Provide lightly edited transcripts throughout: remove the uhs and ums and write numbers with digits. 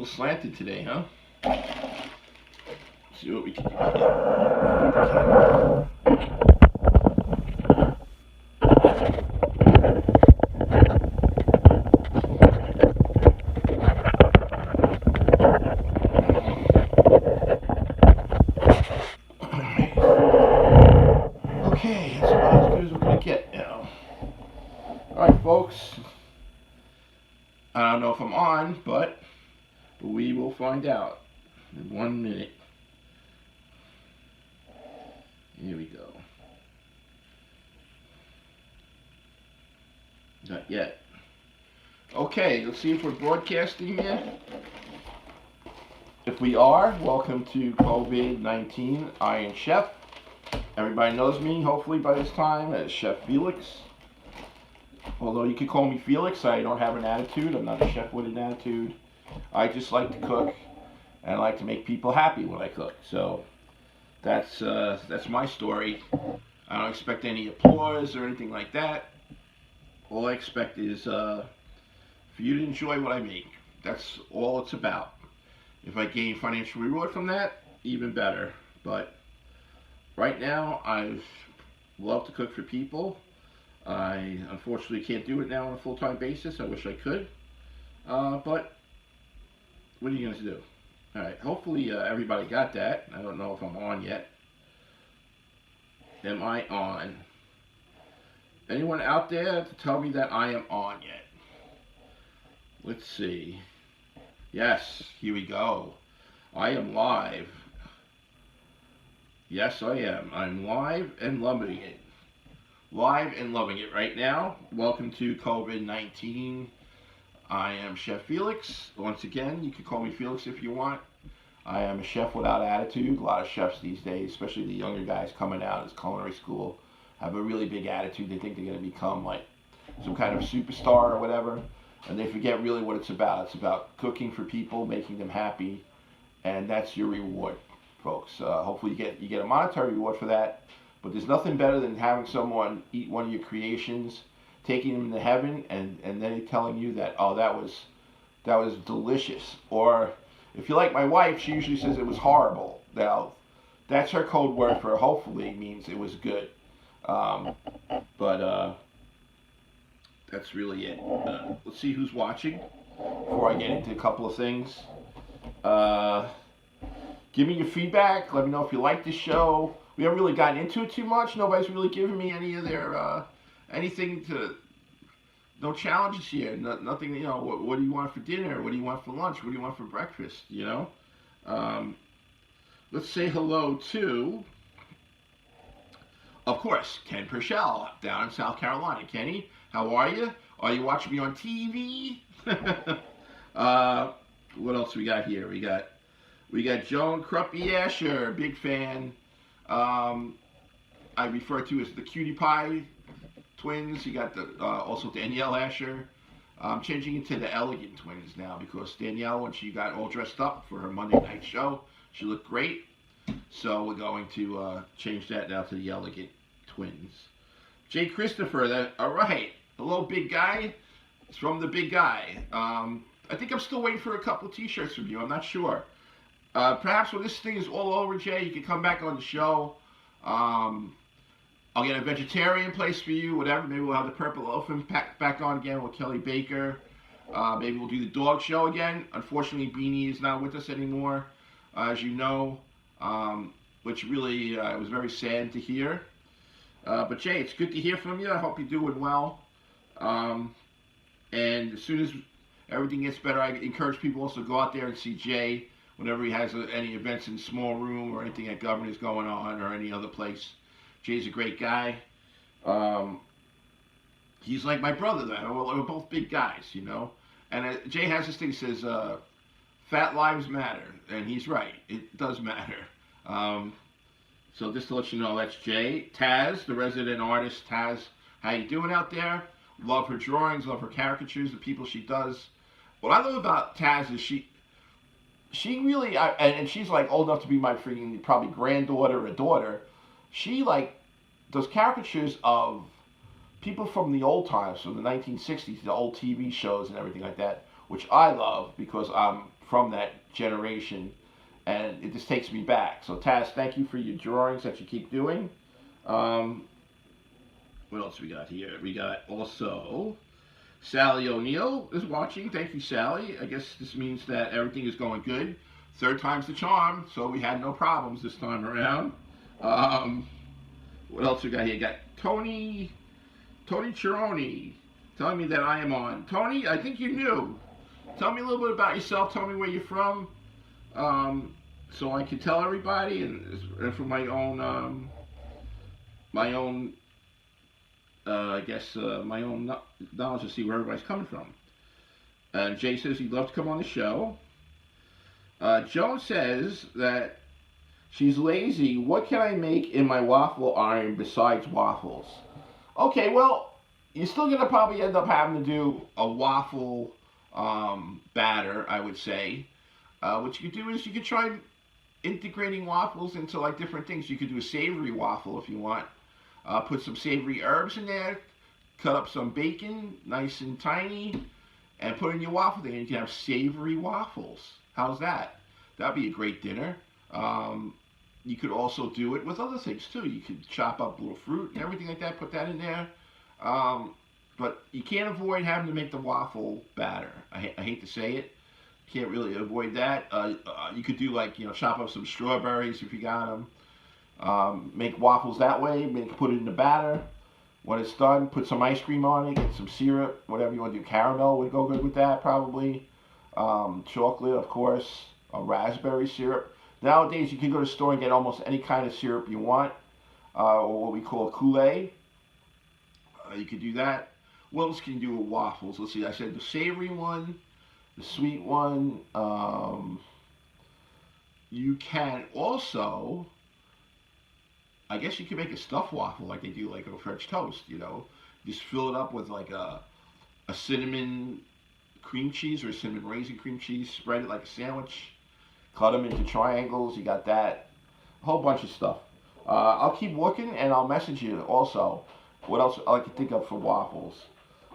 slanted today, huh? Let's see what we can do here. Okay, that's about as good as we're gonna get now. Alright, folks. I don't know if I'm on, but we will find out in 1 minute. Here we go. Not yet. Okay, let's see if we're broadcasting yet. If we are, welcome to COVID-19 Iron Chef. Everybody knows me, hopefully, by this time as Chef Felix. Although you could call me Felix, I don't have an attitude. I'm not a chef with an attitude. I just like to cook, and I like to make people happy when I cook. So that's my story. I don't expect any applause or anything like that. All I expect is for you to enjoy what I make. That's all it's about. If I gain financial reward from that, even better. But right now, I love to cook for people. I unfortunately can't do it now on a full-time basis. I wish I could. But what are you going to do? Alright, hopefully everybody got that. I don't know if I'm on yet. Am I on? Anyone out there to tell me that I am on yet? Let's see. Yes, here we go. I am live. Yes, I am. I'm live and loving it. Live and loving it right now. Welcome to COVID-19. I am Chef Felix. Once again, you can call me Felix if you want. I am a chef without attitude. A lot of chefs these days, especially the younger guys coming out of culinary school, have a really big attitude. They think they're going to become like some kind of superstar or whatever, and they forget really what it's about. It's about cooking for people, making them happy, and that's your reward, folks. Hopefully you get a monetary reward for that. But there's nothing better than having someone eat one of your creations, taking them to heaven, and then telling you that, oh, that was delicious. Or if you like my wife, she usually says it was horrible. Now, that's her code word for hopefully means it was good. But that's really it. Let's see who's watching before I get into a couple of things. Give me your feedback. Let me know if you like the show. We haven't really gotten into it too much. Nobody's really given me any of their anything to. No challenges here. Nothing. You know. What do you want for dinner? What do you want for lunch? What do you want for breakfast? You know. Let's say hello to, of course, Ken Purcell down in South Carolina. Kenny, how are you? Are you watching me on TV? What else we got here? We got Joan Cruppy Asher, big fan. I refer to as the Cutie Pie twins. You got the also Danielle Asher. I'm changing it to the Elegant twins now because Danielle, when she got all dressed up for her Monday night show, she looked great. So we're going to change that now to the Elegant twins. Jay Christopher, all right, hello, big guy. It's from the big guy. I think I'm still waiting for a couple T-shirts from you. I'm not sure. Perhaps when this thing is all over, Jay, you can come back on the show. I'll get a vegetarian place for you, whatever. Maybe we'll have the Purple Elephant back on again with Kelly Baker. Maybe we'll do the dog show again. Unfortunately, Beanie is not with us anymore, as you know, which really was very sad to hear. But Jay, it's good to hear from you. I hope you're doing well. And as soon as everything gets better, I encourage people also to go out there and see Jay whenever he has any events in the small room or anything at Governor's going on or any other place. Jay's a great guy. He's like my brother. We're both big guys, you know. And Jay has this thing that says, fat lives matter. And he's right. It does matter. So just to let you know, that's Jay. Taz, the resident artist. Taz, how you doing out there? Love her drawings, love her caricatures, the people she does. What I love about Taz is she really, and she's like old enough to be my freaking probably granddaughter or daughter. She like does caricatures of people from the old times, from the 1960s, the old TV shows and everything like that, which I love because I'm from that generation, and it just takes me back. So Taz, thank you for your drawings that you keep doing. What else we got here? We got also Sally O'Neill is watching. Thank you, Sally. I guess this means that everything is going good. Third time's the charm, so we had no problems this time around. What else we got here? Got Tony Chironi telling me that I am on. Tony, I think you knew. Tell me a little bit about yourself. Tell me where you're from, so I can tell everybody, and for my own, I guess my own knowledge to see where everybody's coming from. And Jay says he'd love to come on the show. Joan says that she's lazy. What can I make in my waffle iron besides waffles? Okay, well, you're still going to probably end up having to do a waffle batter, I would say. What you could do is you could try integrating waffles into like different things. You could do a savory waffle if you want. Put some savory herbs in there. Cut up some bacon, nice and tiny, and put in your waffle thing. And you can have savory waffles. How's that? That'd be a great dinner. You could also do it with other things too. You could chop up little fruit and everything like that, put that in there. But you can't avoid having to make the waffle batter. I hate to say it. Can't really avoid that. You could do like, chop up some strawberries if you got them. Make waffles that way. Put it in the batter. When it's done, put some ice cream on it. Get some syrup, whatever you want to do. Caramel would go good with that probably. Chocolate, of course. Raspberry syrup. Nowadays, you can go to the store and get almost any kind of syrup you want, or what we call Kool-Aid. You could do that. What else can you do with waffles? Let's see. I said the savory one, the sweet one. You can also, I guess you can make a stuffed waffle like they do, like a French toast. Just fill it up with like a cinnamon cream cheese or a cinnamon raisin cream cheese. Spread it like a sandwich. Cut them into triangles. You got that. A whole bunch of stuff. I'll keep looking and I'll message you also what else I can think of for waffles.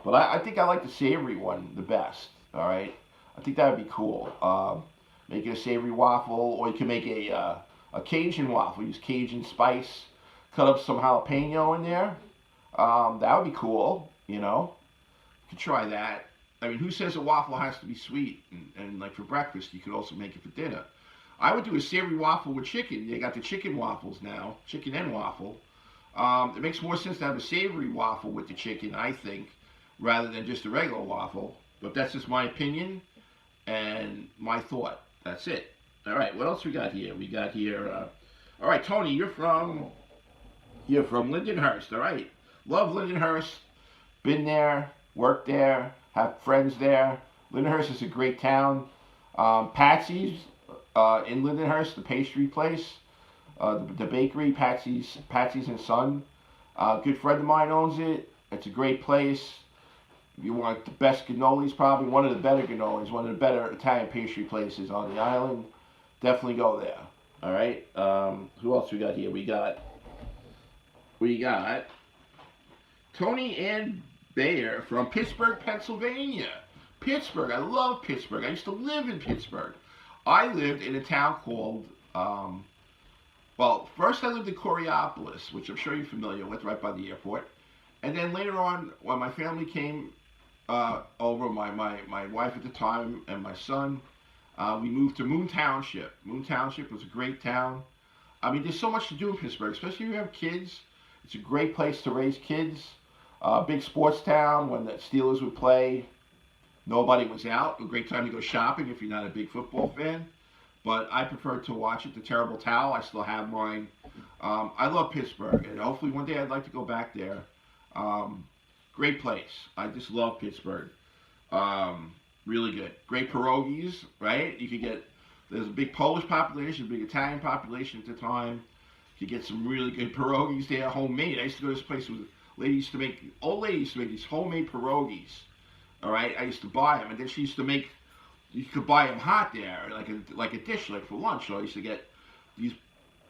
But I think I like the savory one the best. All right. I think that would be cool. Make it a savory waffle, or you can make a Cajun waffle. Use Cajun spice. Cut up some jalapeno in there. That would be cool. You could try that. I mean, who says a waffle has to be sweet? And like for breakfast, you could also make it for dinner. I would do a savory waffle with chicken. They got the chicken waffles now, chicken and waffle. It makes more sense to have a savory waffle with the chicken, I think, rather than just a regular waffle. But that's just my opinion and my thought. That's it. All right, what else we got here? We got here. All right, Tony, you're from Lindenhurst. All right, love Lindenhurst. Been there, worked there. Have friends there. Lindenhurst is a great town. Patsy's in Lindenhurst, the pastry place, the bakery, Patsy's and Son. A good friend of mine owns it. It's a great place. If you want the best cannolis, probably one of the better cannolis, one of the better Italian pastry places on the island. Definitely go there. All right. Who else we got here? We got Tony and Bayer from Pittsburgh, Pennsylvania. Pittsburgh, I love Pittsburgh. I used to live in Pittsburgh. I lived in a town called, first I lived in Coriopolis, which I'm sure you're familiar with, right by the airport. And then later on, when my family came over, my wife at the time and my son, we moved to Moon Township. Moon Township was a great town. I mean, there's so much to do in Pittsburgh, especially if you have kids. It's a great place to raise kids. Big sports town. When the Steelers would play, nobody was out. A great time to go shopping if you're not a big football fan. But I prefer to watch it. The Terrible Towel, I still have mine. I love Pittsburgh, and hopefully one day I'd like to go back there. Great place. I just love Pittsburgh. Really good. Great pierogies, right? There's a big Polish population, a big Italian population at the time. You could get some really good pierogies there, homemade. I used to go to this place with old lady used to make these homemade pierogies. All right, I used to buy them, and then she used to make. You could buy them hot there, like a dish, like for lunch. So I used to get these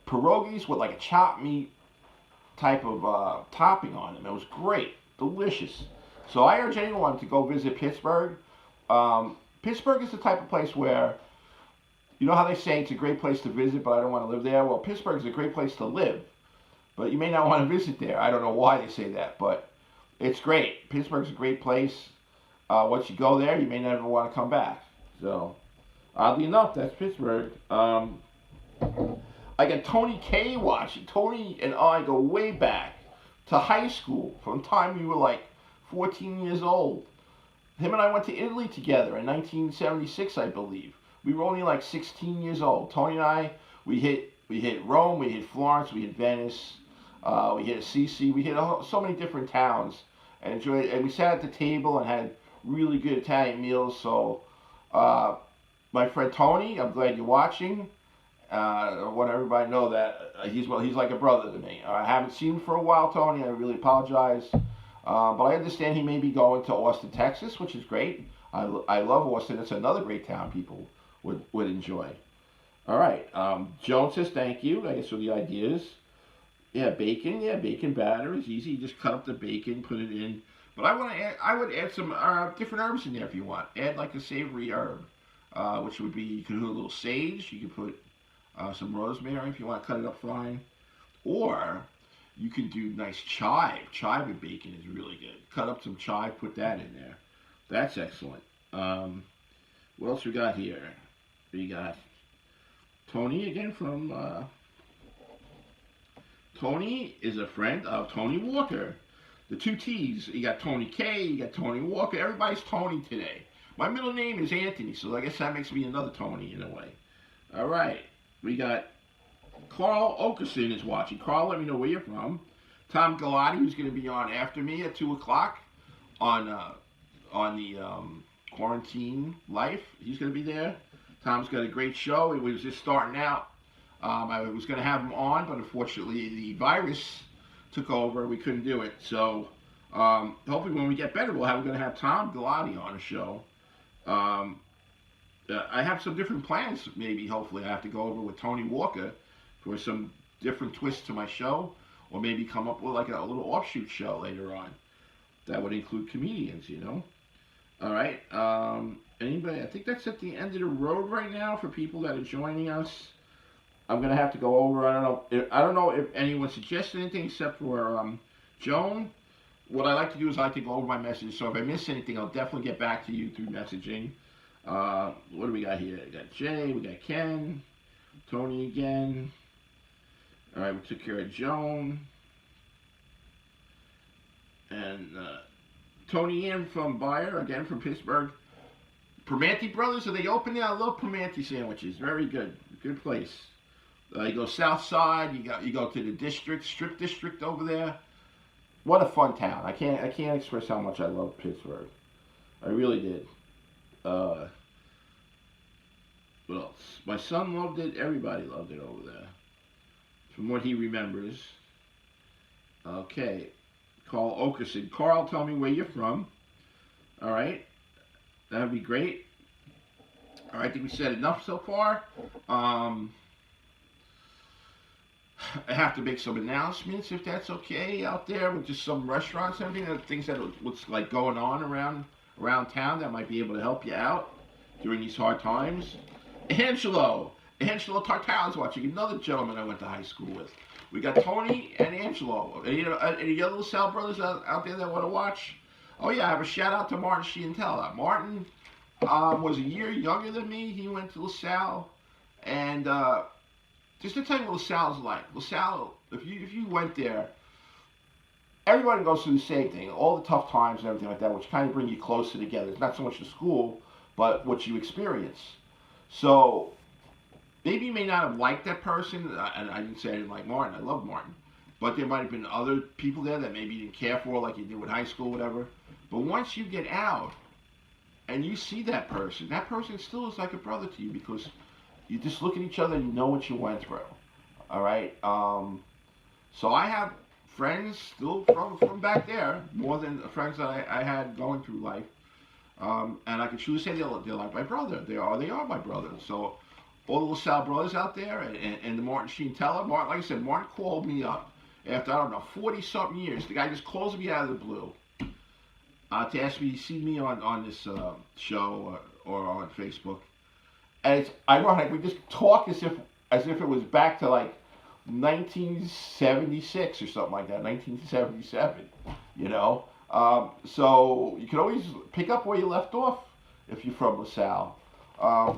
pierogies with like a chopped meat type of topping on them. It was great, delicious. So I urge anyone to go visit Pittsburgh. Pittsburgh is the type of place where You know how they say it's a great place to visit, but I don't want to live there? Well, Pittsburgh is a great place to live, but you may not want to visit there. I don't know why they say that, but it's great. Pittsburgh's a great place. Once you go there, you may never want to come back. So, oddly enough, that's Pittsburgh. I got Tony K watching. Tony and I go way back to high school, from the time we were like 14 years old. Him and I went to Italy together in 1976, I believe. We were only like 16 years old. Tony and I, we hit Rome, we hit Florence, we hit Venice, we hit Assisi, we hit so many different towns, and enjoyed. And we sat at the table and had really good Italian meals. So, my friend Tony, I'm glad you're watching. I want everybody to know that he's like a brother to me. I haven't seen him for a while, Tony. I really apologize. But I understand he may be going to Austin, Texas, which is great. I love Austin. It's another great town people would enjoy. All right. Joan says thank you, I guess, for the ideas. Yeah, bacon. Yeah, bacon batter is easy. You just cut up the bacon, put it in. But I would add some different herbs in there if you want. Add like a savory herb, which would be, you could do a little sage. You could put some rosemary if you want to cut it up fine. Or you can do nice chive. Chive with bacon is really good. Cut up some chive, put that in there. That's excellent. What else we got here? We got Tony again from... Tony is a friend of Tony Walker. The two T's. You got Tony K, you got Tony Walker. Everybody's Tony today. My middle name is Anthony, so I guess that makes me another Tony in a way. All right. We got Carl Okerson is watching. Carl, let me know where you're from. Tom Galati, who's going to be on after me at 2 o'clock on the Quarantine Life. He's going to be there. Tom's got a great show. It was just starting out. I was going to have him on, but unfortunately the virus took over. We couldn't do it. So hopefully when we get better, we're going to have Tom Galati on the show. I have some different plans, maybe, hopefully. I have to go over with Tony Walker for some different twists to my show, or maybe come up with like a little offshoot show later on that would include comedians, you know. All right. Anybody? I think that's at the end of the road right now for people that are joining us. I'm gonna have to go over. I don't know if anyone suggested anything except for Joan. What I like to do is I like to go over my messages. So if I miss anything, I'll definitely get back to you through messaging. What do we got here? We got Jay, we got Ken, Tony again. All right, we took care of Joan. And Tony Ann from Bayer, again from Pittsburgh. Primanti Brothers, are they open there? I love Primanti sandwiches. Very good. Good place. You go south side, you go to the strip district over there. What a fun town. I can't express how much I love Pittsburgh. I really did. What else? My son loved it. Everybody loved it over there, from what he remembers. Okay. Carl Okerson. Carl, tell me where you're from. All right. That would be great. All right, I think we said enough so far. I have to make some announcements, if that's okay, out there with just some restaurants and everything, things that what's like going on around town that might be able to help you out during these hard times. Angelo Tartale's watching, another gentleman I went to high school with. We got Tony and Angelo. Any other LaSalle brothers out there that want to watch? Oh yeah, I have a shout out to Martin Scientella. Martin was a year younger than me. He went to LaSalle, and just to tell you what LaSalle's like. LaSalle, if you went there, everybody goes through the same thing. All the tough times and everything like that, which kind of bring you closer together. It's not so much the school, but what you experience. So maybe you may not have liked that person, and I didn't say I didn't like Martin. I love Martin. But there might have been other people there that maybe you didn't care for, like you did with high school, whatever. But once you get out and you see that person still is like a brother to you, because you just look at each other and you know what you went through. All right? So I have friends still from back there, more than the friends that I had going through life. And I can truly say they're like my brother. They are my brother. So all the LaSalle brothers out there, and the Martin Scientella. Martin, like I said, Martin called me up after, I don't know, 40-something years. The guy just calls me out of the blue to ask me to see me on this show or on Facebook. And it's ironic. We just talk as if it was back to like 1976 or something like that, 1977. You know, so you can always pick up where you left off if you're from LaSalle.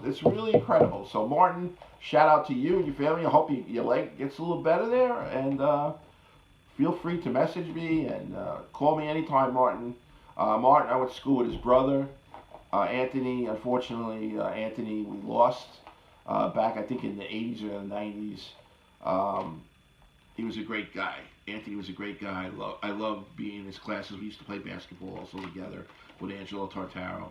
It's really incredible. So Martin, shout out to you and your family. I hope your leg gets a little better there, and feel free to message me and call me anytime, Martin. Martin, I went to school with his brother, Anthony. Unfortunately, Anthony we lost back, I think, in the 80s or the 90s. He was a great guy. Anthony was a great guy. I love being in his classes. We used to play basketball also together with Angelo Tartaro.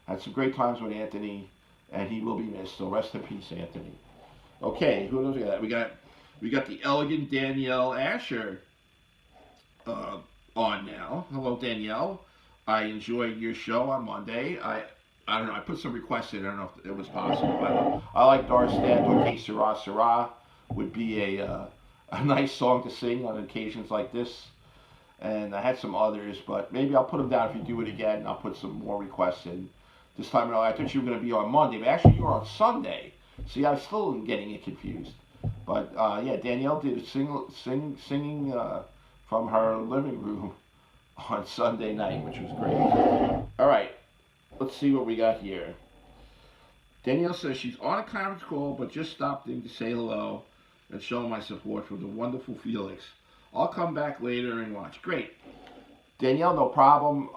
Had some great times with Anthony, and he will be missed. So rest in peace, Anthony. Okay, who knows we got? We got the elegant Danielle Asher on now. Hello, Danielle. I enjoyed your show on Monday. I don't know. I put some requests in. I don't know if it was possible, but I like Doris Day. Que Sera Sera would be a nice song to sing on occasions like this. And I had some others, but maybe I'll put them down if you do it again. I'll put some more requests in. This time I thought you were going to be on Monday, but actually you were on Sunday. See, I still am getting it confused. But yeah, Danielle did singing from her living room on Sunday night, which was great. All right, let's see what we got here. Danielle says she's on a conference call, but just stopped in to say hello and show my support for the wonderful Felix. I'll come back later and watch. Great. Danielle, no problem.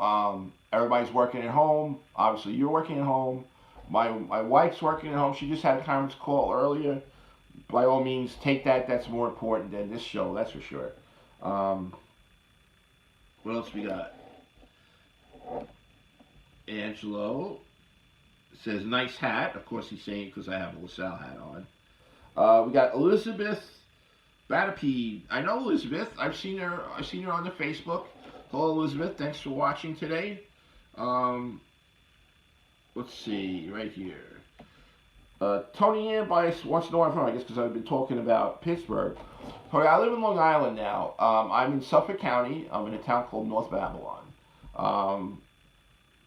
Everybody's working at home. Obviously, you're working at home. My wife's working at home. She just had a conference call earlier. By all means, take that. That's more important than this show, that's for sure. What else we got? Angelo says, nice hat. Of course, he's saying it because I have a LaSalle hat on. We got Elizabeth Batapede. I know Elizabeth. I've seen her on the Facebook. Hello, Elizabeth. Thanks for watching today. Let's see, right here. Tony Ann wants to know where I'm from, I guess, because I've been talking about Pittsburgh. Okay, I live in Long Island now. I'm in Suffolk County. I'm in a town called North Babylon.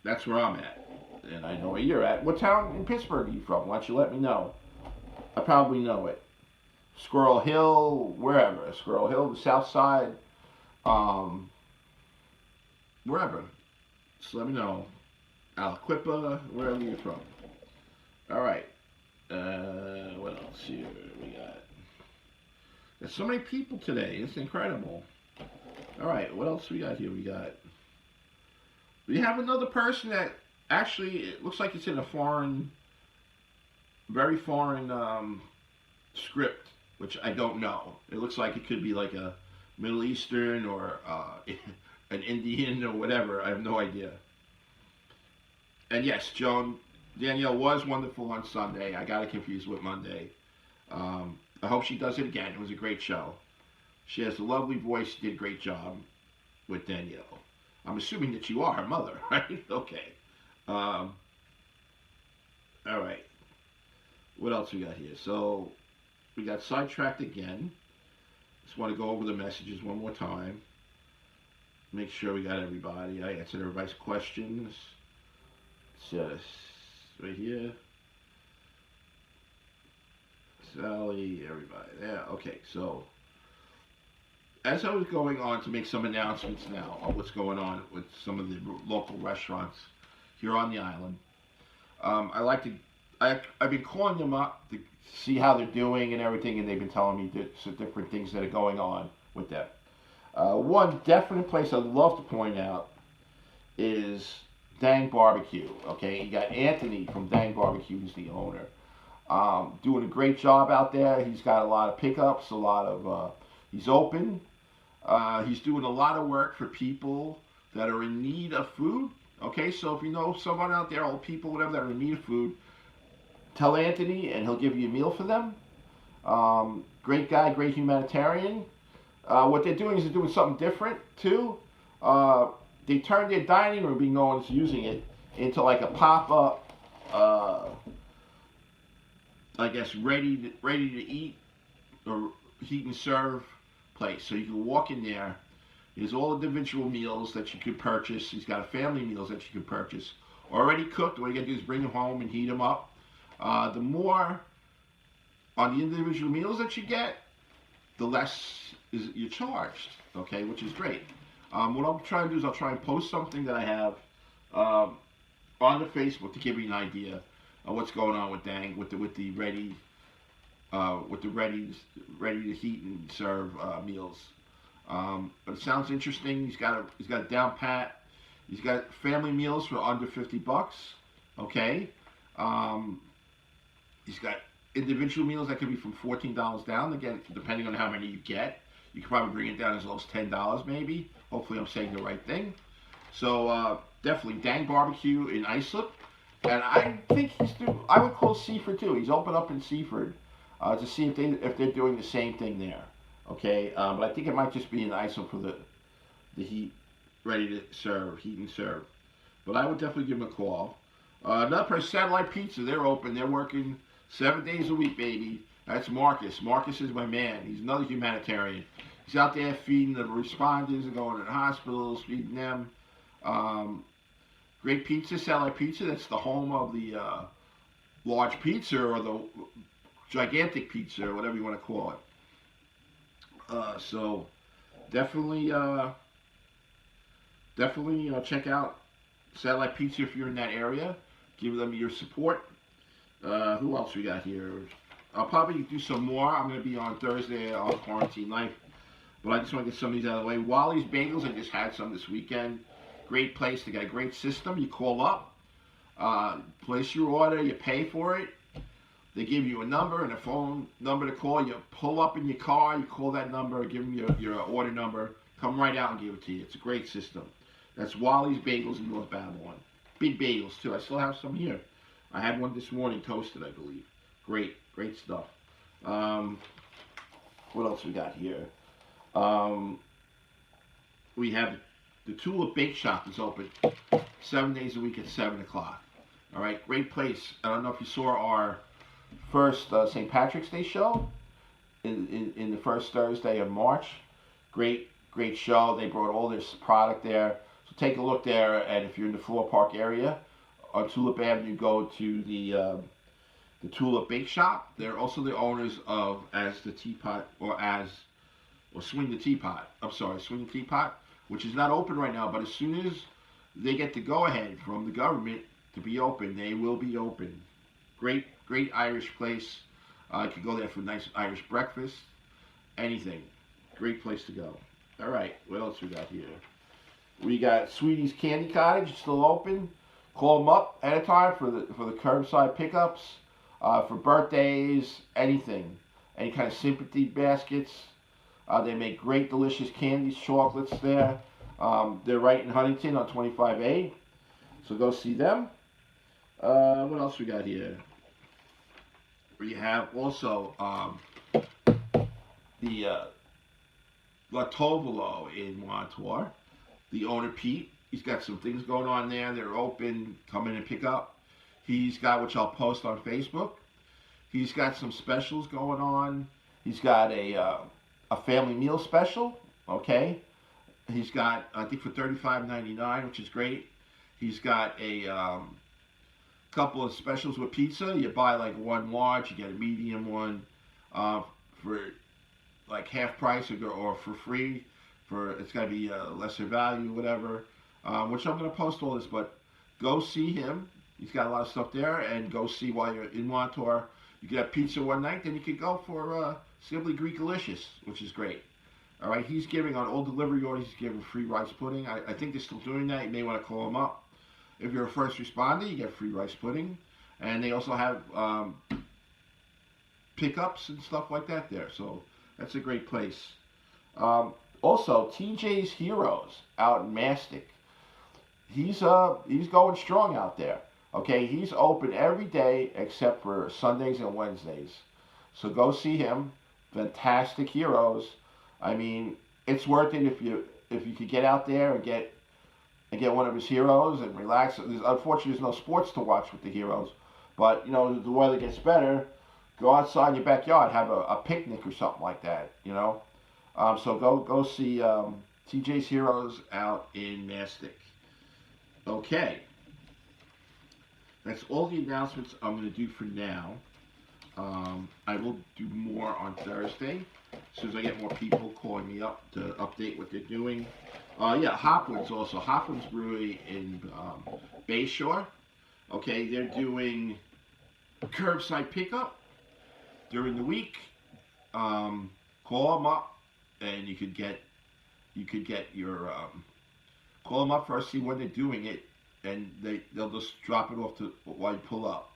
That's where I'm at, and I know where you're at. What town in Pittsburgh are you from? Why don't you let me know? I probably know it. Squirrel Hill, wherever. Squirrel Hill, the South Side, wherever. Just let me know. Aliquippa, wherever you're from. All right. What else here we got? There's so many people today. It's incredible. All right. What else we got here? We have another person that actually it looks like it's in a very foreign script, which I don't know. It looks like it could be like a Middle Eastern or an Indian or whatever. I have no idea. And yes, Danielle was wonderful on Sunday. I got it confused with Monday. I hope she does it again. It was a great show. She has a lovely voice. She did a great job with Danielle. I'm assuming that you are her mother, right? Okay. All right. What else we got here? So we got sidetracked again. Just want to go over the messages one more time. Make sure we got everybody. I answered everybody's questions. Just right here. Sally, everybody. Yeah, okay. So as I was going on to make some announcements now of what's going on with some of the local restaurants here on the island, I've been calling them up to see how they're doing and everything, and they've been telling me some different things that are going on with them. One definite place I'd love to point out is Dang Barbecue. Okay, you got Anthony from Dang Barbecue, who's the owner. Doing a great job out there. He's got a lot of pickups, he's open. He's doing a lot of work for people that are in need of food. Okay, so if you know someone out there, old people, whatever, that are in need of food, tell Anthony and he'll give you a meal for them. Great guy, great humanitarian. What they're doing is they're doing something different too. They turned their dining room, being no one's using it, into like a pop-up, I guess, ready to eat or heat and serve place. So you can walk in there. There's all individual meals that you could purchase. He's got family meals that you can purchase already cooked. All you gotta do is bring them home and heat them up. The more on the individual meals that you get, the less is you're charged. Okay, which is great. What I'll try and do is I'll try and post something that I have um, on the Facebook to give you an idea of what's going on with Dang with the ready to heat and serve meals. But it sounds interesting. He's got a down pat. He's got family meals for under $50. Okay. Um, he's got individual meals that could be from $14 down. Again, depending on how many you get, you can probably bring it down as low as $10 maybe. Hopefully, I'm saying the right thing. So definitely Dang Barbecue in Islip, and I think I would call Seaford too. He's open up in Seaford to see if they're doing the same thing there. Okay, but I think it might just be in Islip for the heat, ready to serve, heat and serve. But I would definitely give him a call. Another person, Satellite Pizza, they're open. They're working 7 days a week, baby. That's Marcus. Marcus is my man. He's another humanitarian. He's out there feeding the responders and going to the hospitals, feeding them. Great pizza, Satellite Pizza. That's the home of the large pizza or the gigantic pizza or whatever you want to call it. So definitely, check out Satellite Pizza if you're in that area. Give them your support. Who else we got here? I'll probably do some more. I'm going to be on Thursday on Quarantine Life. But I just want to get some of these out of the way. Wally's Bagels, I just had some this weekend. Great place. They got a great system. You call up, place your order, you pay for it. They give you a number and a phone number to call. You pull up in your car, you call that number, give them your order number, come right out and give it to you. It's a great system. That's Wally's Bagels in North Babylon. Big bagels, too. I still have some here. I had one this morning, toasted, I believe. Great stuff. What else we got here? We have the Tulip Bake Shop is open 7 days a week at 7 o'clock. All right, great place. I don't know if you saw our first St. Patrick's Day show in the first Thursday of March. Great show. They brought all this product there. So take a look there, and if you're in the Floor Park area on Tulip Avenue, go to the Tulip Bake Shop. They're also the owners of As the Teapot or Swing the Teapot. I'm sorry, Swing the Teapot, which is not open right now, but as soon as they get the go-ahead from the government to be open, they will be open. Great Irish place. You can go there for a nice Irish breakfast. Anything. Great place to go. All right, what else we got here? We got Sweetie's Candy Cottage. It's still open. Call them up at a time for the curbside pickups, for birthdays, anything. Any kind of sympathy baskets. They make great, delicious candies, chocolates there. They're right in Huntington on 25A. So go see them. What else we got here? We have also the La Tovolo in Montour. The owner, Pete, he's got some things going on there. They're open. Come in and pick up. He's got, which I'll post on Facebook. He's got some specials going on. He's got a family meal special. Okay. He's got, I think, for $35.99, which is great. He's got a couple of specials with pizza. You buy like one large, you get a medium one for like half price or for free. It's got to be lesser value, whatever. Which I'm going to post all this, but go see him. He's got a lot of stuff there, and go see while you're in Montour. You can have pizza one night, then you could go for Simply Greekalicious, which is great. All right, he's giving on all delivery orders. He's giving free rice pudding. I think they're still doing that. You may want to call him up. If you're a first responder, you get free rice pudding, and they also have pickups and stuff like that there. So that's a great place. Also, TJ's Heroes out in Mastic. He's going strong out there. Okay, he's open every day except for Sundays and Wednesdays. So go see him. Fantastic Heroes. I mean, it's worth it if you could get out there and get one of his heroes and relax. Unfortunately, there's no sports to watch with the heroes. But, you know, the weather gets better. Go outside in your backyard, have a picnic or something like that, you know. So go see TJ's Heroes out in Mastic. Okay. That's all the announcements I'm going to do for now. I will do more on Thursday as soon as I get more people calling me up to update what they're doing. Yeah, Hopwoods also. Hopwoods Brewery in Bayshore. Okay, they're doing curbside pickup during the week. Call them up, and you could get your call them up first, see when they're doing it, and they'll just drop it off to while you pull up.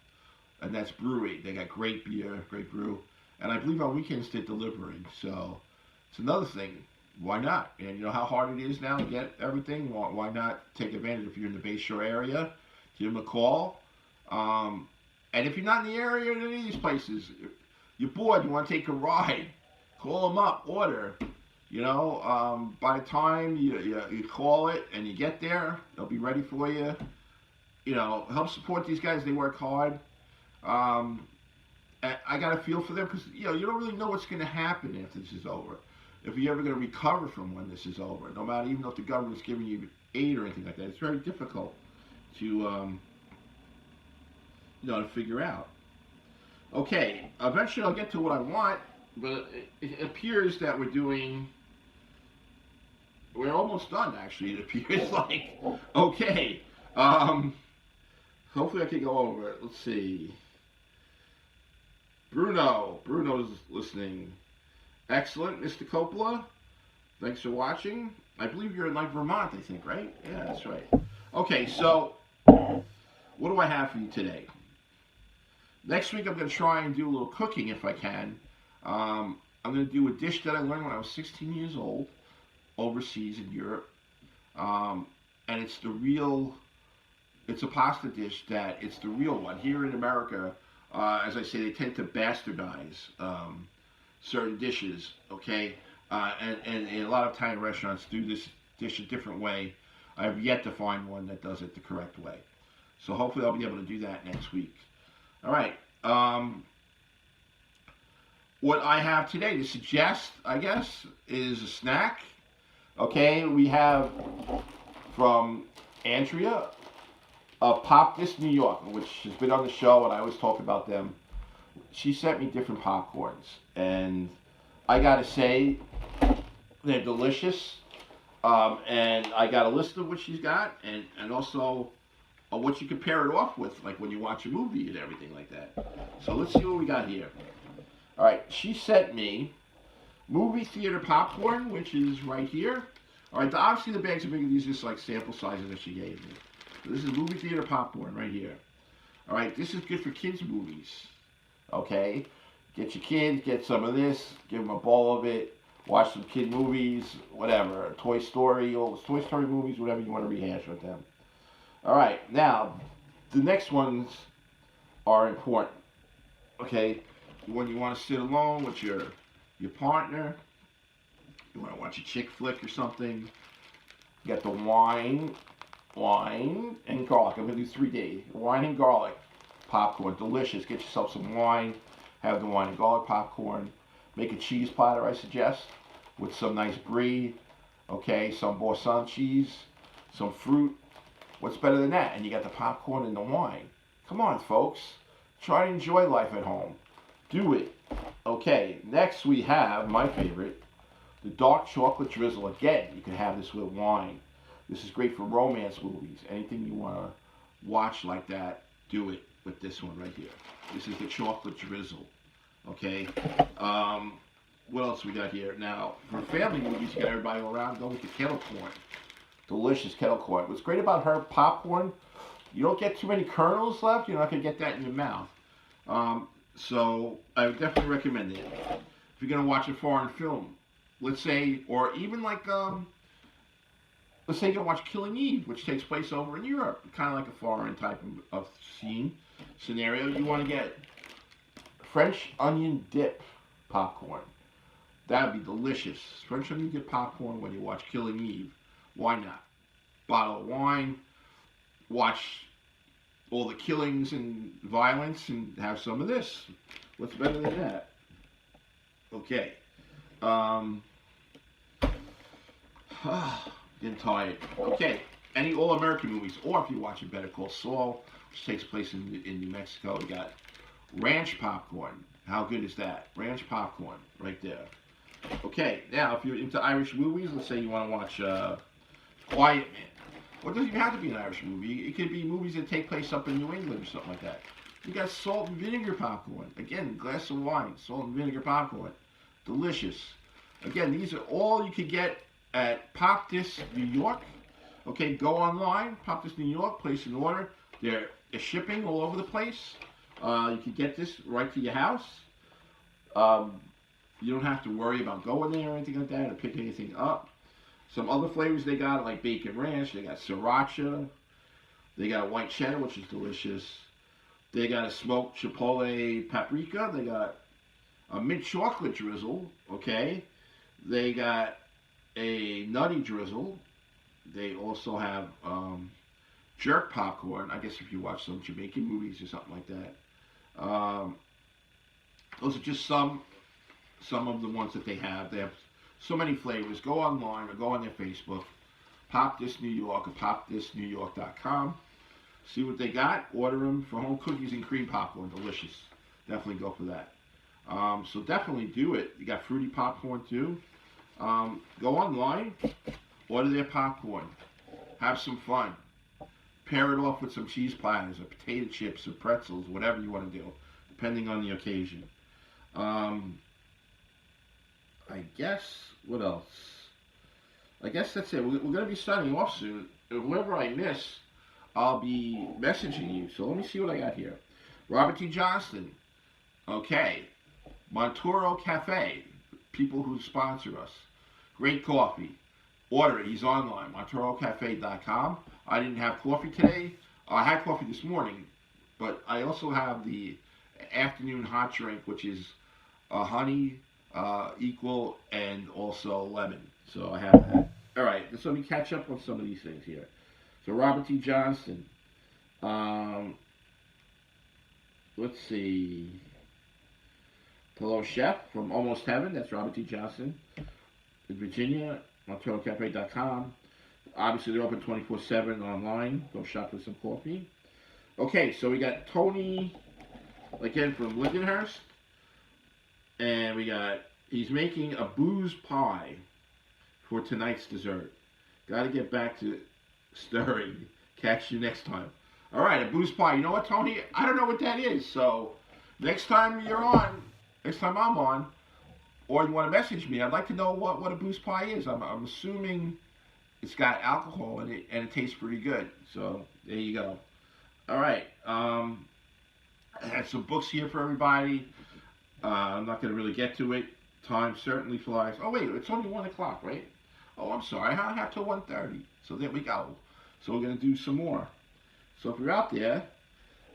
And that's brewery. They got great beer, great brew, and I believe on weekends they're delivering. So it's another thing. Why not? And you know how hard it is now to get everything. Why not take advantage if you're in the Bayshore area? Give them a call. And if you're not in the area of any of these places, you're bored, you want to take a ride, call them up, order. You know, by the time you call it and you get there, they'll be ready for you. You know, help support these guys. They work hard. I got a feel for them because, you know, you don't really know what's going to happen after this is over. If you're ever going to recover from when this is over. No matter, even if the government's giving you aid or anything like that, it's very difficult to, you know, to figure out. Okay, eventually I'll get to what I want, but it appears that we're almost done, actually. It appears like, okay. Hopefully I can go over it. Let's see. Bruno's listening. Excellent, Mr. Coppola. Thanks for watching. I believe you're in like Vermont, I think, right? Yeah, that's right. Okay, so what do I have for you today? Next week I'm going to try and do a little cooking if I can. I'm going to do a dish that I learned when I was 16 years old overseas in Europe. And it's a pasta dish that it's the real one. Here in America, as I say, they tend to bastardize certain dishes, okay? And a lot of Italian restaurants do this dish a different way. I've yet to find one that does it the correct way. So hopefully I'll be able to do that next week. All right. What I have today to suggest, I guess, is a snack. Okay, we have from Andrea of Pop This New York, which has been on the show, and I always talk about them. She sent me different popcorns, and I gotta say, they're delicious. And I got a list of what she's got, and also what you compare it off with, like when you watch a movie and everything like that. So let's see what we got here. All right, she sent me movie theater popcorn, which is right here. All right, obviously the bags are bigger. These are just like sample sizes that she gave me. So this is movie theater popcorn right here. All right, this is good for kids' movies. Okay, get your kids, get some of this, give them a bowl of it, watch some kid movies, whatever, Toy Story, all the Toy Story movies, whatever you want to rehash with them. All right, now the next ones are important. Okay, when you want to sit alone with your partner, you want to watch a chick flick or something, you got the wine and garlic. I'm going to do 3 days. Wine and garlic popcorn, delicious. Get yourself some wine, have the wine and garlic popcorn. Make a cheese platter, I suggest, with some nice brie, okay, some Boursin cheese, some fruit. What's better than that? And you got the popcorn and the wine. Come on, folks. Try to enjoy life at home. Do it. Okay, next we have my favorite, the dark chocolate drizzle. Again, you can have this with wine. This is great for romance movies. Anything you want to watch like that, do it with this one right here. This is the chocolate drizzle. Okay. What else we got here? Now, for family movies, you got everybody around. Go with the kettle corn. Delicious kettle corn. What's great about her popcorn, you don't get too many kernels left. You're not going to get that in your mouth. So I would definitely recommend it. If you're going to watch a foreign film, let's say, or even like, let's say you're going to watch Killing Eve, which takes place over in Europe, kind of like a foreign type of scenario. You want to get French onion dip popcorn. That would be delicious. French onion dip popcorn when you watch Killing Eve. Why not? Bottle of wine, watch all the killings and violence, and have some of this. What's better than that? Okay. Getting tired. Okay. any all-American movies, or if you're watching Better Call Saul, which takes place in New Mexico, you got ranch popcorn. How good is that? Ranch popcorn, right there. Okay, now if you're into Irish movies, let's say you want to watch Quiet Man. Well, it doesn't even have to be an Irish movie. It could be movies that take place up in New England or something like that. You got salt and vinegar popcorn. Again, glass of wine, salt and vinegar popcorn. Delicious. Again, these are all you could get at Pop This New York. Okay, go online, Pop This New York, place an order. They're shipping all over the place. You can get this right to your house. You don't have to worry about going there or anything like that or picking anything up. Some other flavors they got like bacon ranch. They got sriracha. They got white cheddar, which is delicious. They got a smoked chipotle paprika. They got a mint chocolate drizzle. Okay. They got a nutty drizzle. They also have jerk popcorn. I guess if you watch some Jamaican movies or something like that. Those are just some of the ones that they have. They have so many flavors. Go online or go on their Facebook, Pop This New York or popthisnewyork.com. See what they got. Order them for home cookies and cream popcorn. Delicious. Definitely go for that. So definitely do it. You got fruity popcorn too. Go online. Order their popcorn. Have some fun. Pair it off with some cheese platters or potato chips or pretzels, whatever you want to do, depending on the occasion. I guess, what else? I guess that's it. We're going to be signing off soon. Whoever I miss, I'll be messaging you. So let me see what I got here. Robert T. Johnston. Okay. Montoro Cafe. People who sponsor us. Great coffee. Order it. He's online. MontoroCafe.com. I didn't have coffee today. I had coffee this morning. But I also have the afternoon hot drink, which is honey, equal, and also lemon. So I have that. All right, let's let me catch up on some of these things here. So Robert T. Johnston. Let's see. Hello, Chef from Almost Heaven. That's Robert T. Johnston. In Virginia, MonteroCafe.com. Obviously, they're open 24/7 online. Go shop for some coffee. Okay, so we got Tony, again, from Lindenhurst. And we got, he's making a booze pie for tonight's dessert. Got to get back to stirring. Catch you next time. All right, a booze pie. You know what, Tony? I don't know what that is. So next time you're on, next time I'm on, or you want to message me, I'd like to know what a booze pie is. I'm assuming it's got alcohol in it and it tastes pretty good. So there you go. All right. I had some books here for everybody. I'm not going to really get to it. Time certainly flies. Oh, wait, it's only 1 o'clock, right? Oh, I'm sorry. I have till 1:30. So there we go. So we're going to do some more. So if you're out there,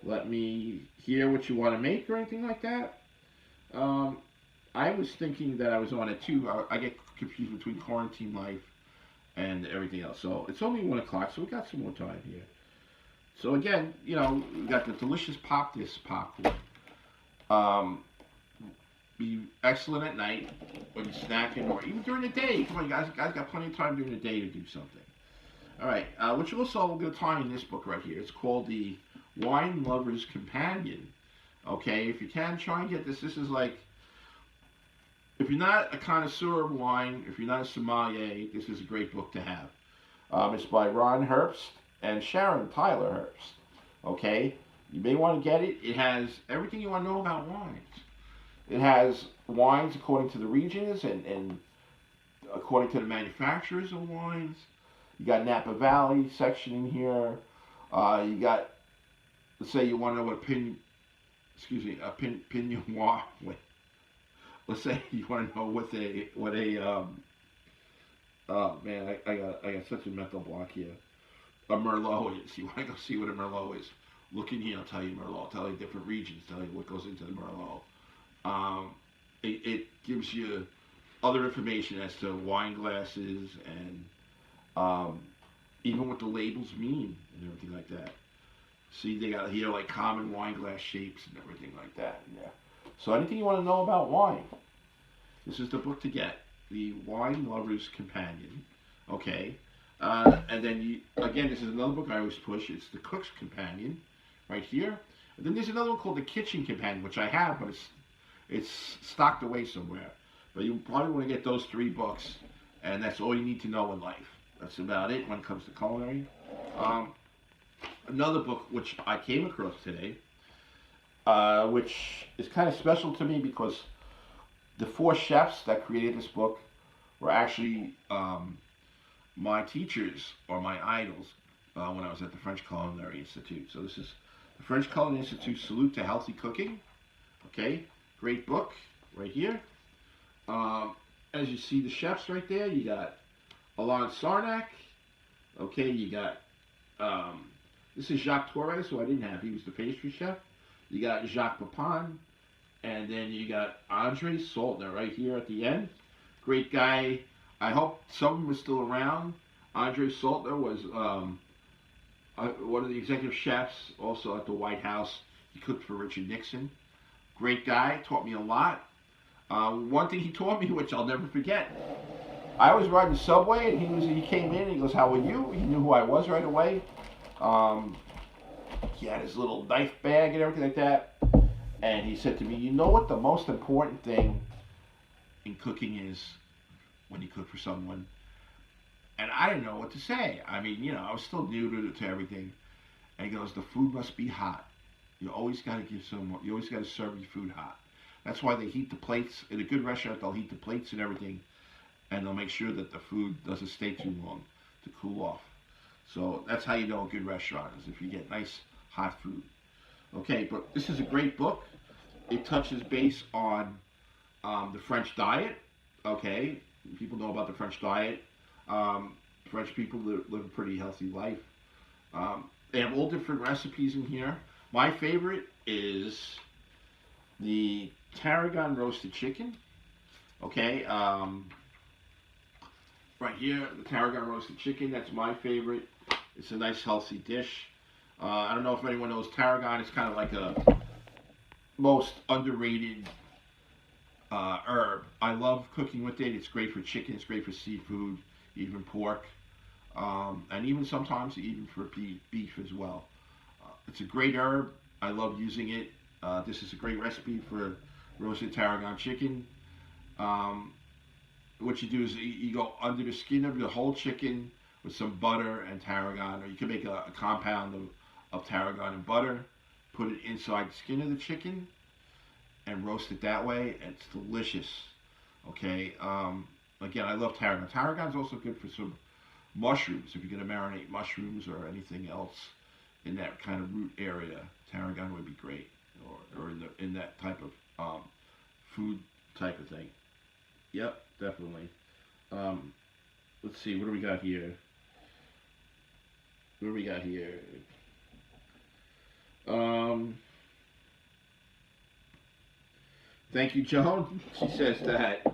let me hear what you want to make or anything like that. I was thinking that I was on it too. I get confused between quarantine life and everything else. So it's only 1 o'clock, so we got some more time here. So again, you know, we got the delicious Pop This popcorn. Be excellent at night when you're snacking or even during the day. Come on, you guys got plenty of time during the day to do something. All right, which also we're going to tie in this book right here. It's called The Wine Lover's Companion. Okay, if you can, try and get this. This is like, if you're not a connoisseur of wine, if you're not a sommelier, this is a great book to have. It's by Ron Herbst and Sharon Tyler Herbst. Okay, you may want to get it. It has everything you want to know about wines. It has wines according to the regions and according to the manufacturers of wines. You got Napa Valley section in here. You got, let's say you want to know what Pinot Noir. Let's say you want to know oh man, I got such a mental block here. A Merlot is. You want to go see what a Merlot is? Look in here. I'll tell you Merlot. I'll tell you different regions. Tell you what goes into the Merlot. It gives you other information as to wine glasses and even what the labels mean and everything like that. See, they got here like common wine glass shapes and everything like that in there. So anything you want to know about wine, this is the book to get. The Wine Lover's Companion. Okay. And then again, this is another book I always push. It's the Cook's Companion, right here. And then there's another one called the Kitchen Companion, which I have, but it's stocked away somewhere. But you probably want to get those 3 books, and that's all you need to know in life. That's about it when it comes to culinary. Um, Another book which I came across today, which is kind of special to me because the 4 chefs that created this book were actually my teachers or my idols when I was at the French Culinary Institute. So this is the French Culinary Institute Salute to Healthy Cooking. Okay, great book right here. Um, as you see the chefs right there, you got Alain Sarnac. Okay, you got um, this is Jacques Torres, who I didn't have. He was the pastry chef. You got Jacques Pepin, and then you got Andre Saltner right here at the end. Great guy. I hope some of them are still around. Andre Saltner was one of the executive chefs, also at the White House. He cooked for Richard Nixon. Great guy. Taught me a lot. One thing he taught me, which I'll never forget. I was riding the subway, and he came in and he goes, "How are you?" He knew who I was right away. Um, he had his little knife bag and everything like that. And he said to me, "You know what the most important thing in cooking is when you cook for someone?" And I didn't know what to say. I mean, I was still new to everything. And he goes, "The food must be hot. You always got to you always got to serve your food hot. That's why they heat the plates. In a good restaurant, they'll heat the plates and everything. And they'll make sure that the food doesn't stay too long to cool off. So that's how you know a good restaurant is if you get nice hot food." Okay, but this is a great book. It touches base on the French diet. Okay, people know about the French diet. French people live a pretty healthy life. They have all different recipes in here. My favorite is the tarragon roasted chicken. Okay, right here, the tarragon roasted chicken. That's my favorite. It's a nice healthy dish. I don't know if anyone knows tarragon. It's kind of like a most underrated herb. I love cooking with it. It's great for chicken. It's great for seafood, even pork, and even sometimes even for beef as well. It's a great herb. I love using it. This is a great recipe for roasted tarragon chicken. Um, what you do is you go under the skin of the whole chicken with some butter and tarragon, or you can make a compound of tarragon and butter, put it inside the skin of the chicken, and roast it that way. It's delicious. Okay. Again, I love tarragon. Tarragon is also good for some mushrooms. If you're going to marinate mushrooms or anything else in that kind of root area, tarragon would be great, or in that type of food type of thing. Yep, definitely. Um, let's see, what do we got here? What do we got here? Um, Thank you, Joan. She says that,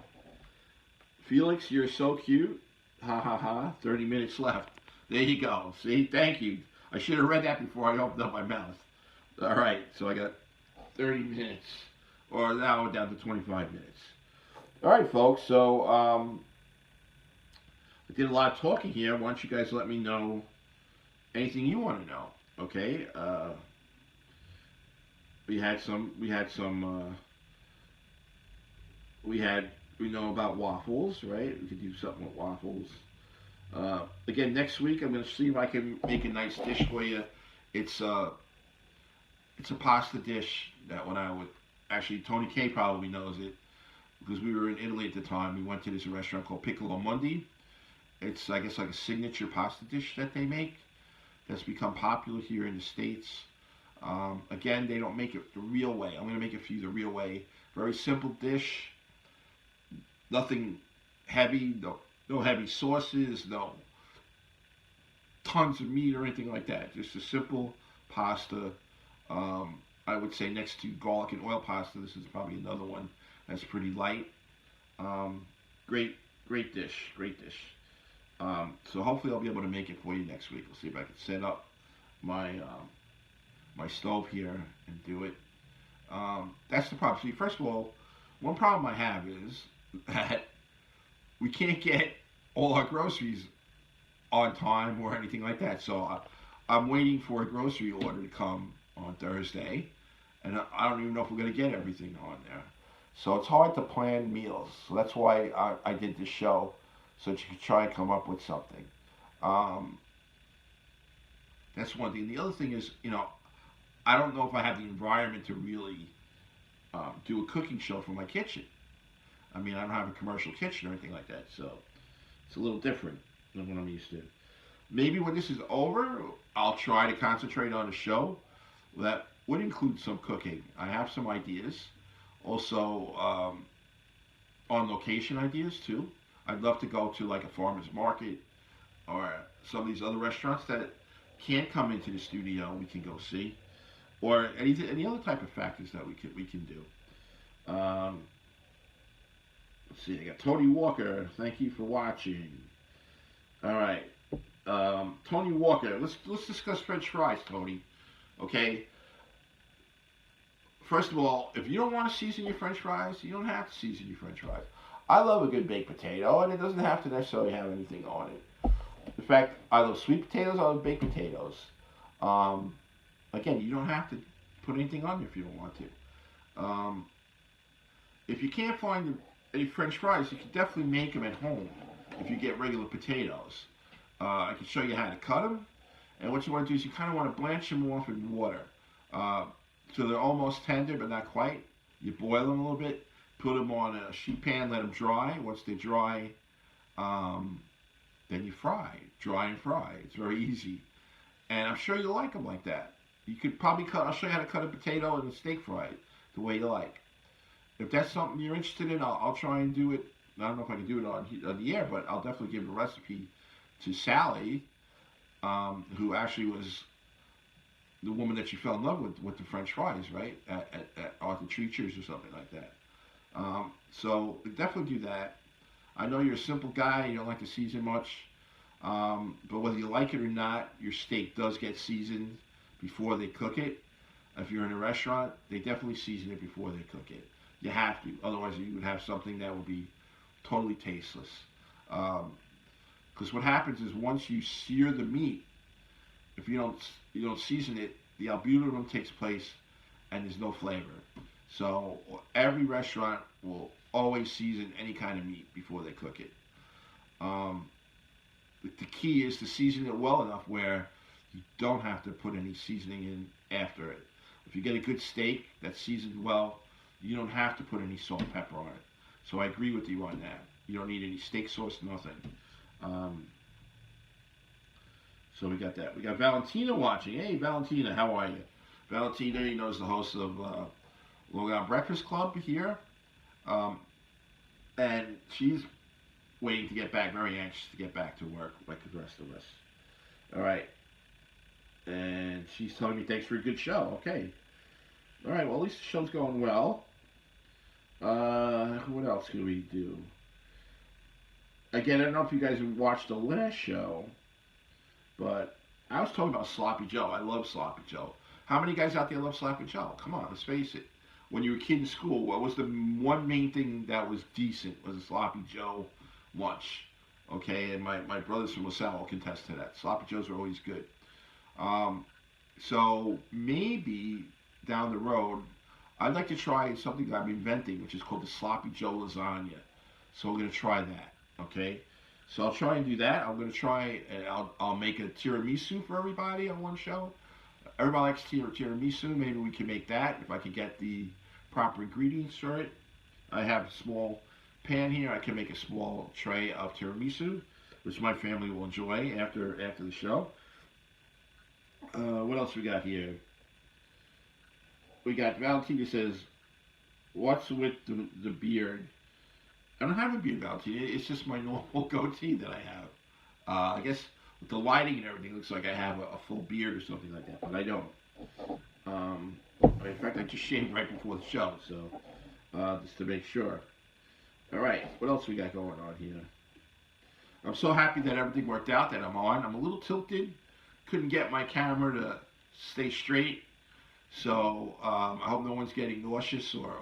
"Felix, you're so cute. Ha ha ha. 30 minutes left." There you go. See, thank you. I should have read that before I opened up my mouth. All right, so I got 30 minutes, or now we're down to 25 minutes. All right, folks. So I did a lot of talking here. Why don't you guys let me know anything you want to know? Okay. We had some. We know about waffles, right? We could do something with waffles. Again, next week I'm going to see if I can make a nice dish for you. It's it's a pasta dish that when I would actually Tony K probably knows it because we were in Italy at the time. We went to this restaurant called Piccolo Mundi. It's I guess like a signature pasta dish that they make that's become popular here in the States. Again, they don't make it the real way. I'm going to make it for you the real way. Very simple dish. Nothing heavy. No heavy sauces. No tons of meat or anything like that. Just a simple pasta. I would say next to garlic and oil pasta, this is probably another one that's pretty light. Great, great dish. Great dish. So hopefully I'll be able to make it for you next week. We'll see if I can set up my my stove here and do it. That's the problem. See, first of all, one problem I have is that we can't get all our groceries on time or anything like that. So I'm waiting for a grocery order to come on Thursday, and I don't even know if we're going to get everything on there. So it's hard to plan meals. So that's why I did this show, so that you could try and come up with something. Um, that's one thing. The other thing is, I don't know if I have the environment to really do a cooking show for my kitchen. I mean, I don't have a commercial kitchen or anything like that, so it's a little different than what I'm used to. Maybe when this is over, I'll try to concentrate on a show that would include some cooking. I have some ideas. Also, on location ideas too. I'd love to go to like a farmer's market or some of these other restaurants that can't come into the studio. We can go see, or any other type of factors that we can do. Let's see. I got Tony Walker. Thank you for watching. All right, Tony Walker. Let's discuss French fries, Tony. Okay. First of all, if you don't want to season your French fries, you don't have to season your French fries. I love a good baked potato, and it doesn't have to necessarily have anything on it. In fact, I love sweet potatoes. I love baked potatoes. Um, Again, you don't have to put anything on there if you don't want to. If you can't find any French fries, you can definitely make them at home if you get regular potatoes. I can show you how to cut them. And what you want to do is you kind of want to blanch them off in water. So they're almost tender, but not quite. You boil them a little bit, put them on a sheet pan, let them dry. Once they dry, then you fry. Dry and fry. It's very easy. And I'm sure you'll like them like that. You could probably I'll show you how to cut a potato and a steak fry the way you like. If that's something you're interested in, I'll try and do it. I don't know if I can do it on the air, but I'll definitely give a recipe to Sally, who actually was the woman that you fell in love with the French fries, right? At Arthur Treacher's or something like that. So definitely do that. I know you're a simple guy, you don't like to season much, but whether you like it or not, your steak does get seasoned before they cook it. If you're in a restaurant, they definitely season it before they cook it. You have to, otherwise you would have something that would be totally tasteless. Because what happens is once you sear the meat, if you don't season it, the albumin takes place, and there's no flavor. So every restaurant will always season any kind of meat before they cook it. The key is to season it well enough where you don't have to put any seasoning in after it. If you get a good steak that's seasoned well, you don't have to put any salt and pepper on it. So I agree with you on that. You don't need any steak sauce, nothing. So we got that. We got Valentina watching. Hey, Valentina, how are you? Valentina, you know, is the host of Long Island Breakfast Club here. And she's waiting to get back, very anxious to get back to work like the rest of us. All right. And she's telling me thanks for a good show. Okay. All right, well, at least the show's going well. What else can we do? Again, I don't know if you guys have watched the last show, but I was talking about Sloppy Joe. I love Sloppy Joe. How many guys out there love Sloppy Joe? Come on, let's face it. When you were a kid in school, what was the one main thing that was decent was a Sloppy Joe lunch. Okay, and my brothers from LaSalle will contest to that. Sloppy Joes are always good. So maybe down the road, I'd like to try something that I'm inventing, which is called the Sloppy Joe lasagna. So we're going to try that, okay? So I'll try and do that. I'm going to try, and I'll make a tiramisu for everybody on one show. Everybody likes tiramisu. Maybe we can make that if I can get the proper ingredients for it. I have a small pan here. I can make a small tray of tiramisu, which my family will enjoy after the show. What else we got here? We got Valentina says, "What's with the beard?" I don't have a beard, Valentina. It's just my normal goatee that I have. I guess with the lighting and everything, it looks like I have a full beard or something like that, but I don't. In fact, I just shaved right before the show, so just to make sure. All right, what else we got going on here? I'm so happy that everything worked out, that I'm on. I'm a little tilted. Couldn't get my camera to stay straight. So I hope no one's getting nauseous or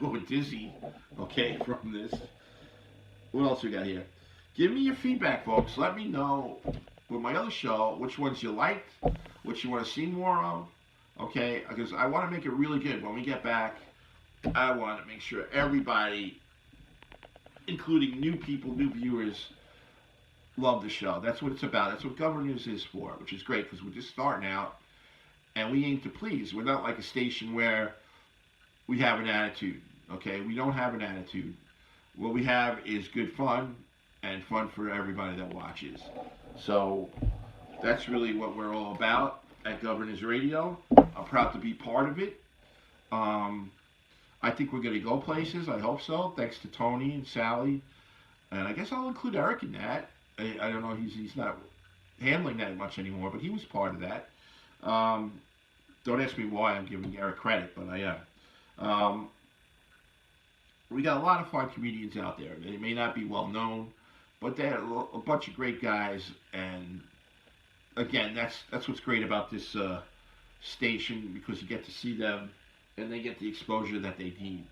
or dizzy, okay, from this. What else we got here? Give me your feedback, folks. Let me know with my other show which ones you liked, which you want to see more of. Okay, because I want to make it really good. When we get back, I want to make sure everybody, including new people, new viewers, love the show. That's what it's about. That's what Governors is for, which is great because we're just starting out and we aim to please. We're not like a station where we have an attitude. Okay, we don't have an attitude. What we have is good fun and fun for everybody that watches. So that's really what we're all about at Governors Radio. I'm proud to be part of it. I think we're going to go places. I hope so. Thanks to Tony and Sally. And I guess I'll include Eric in that. I don't know. He's not handling that much anymore, but he was part of that. Don't ask me why I'm giving Eric credit, but I am. We got a lot of fun comedians out there. They may not be well known, but they're a bunch of great guys. And again, that's what's great about this station, because you get to see them and they get the exposure that they need,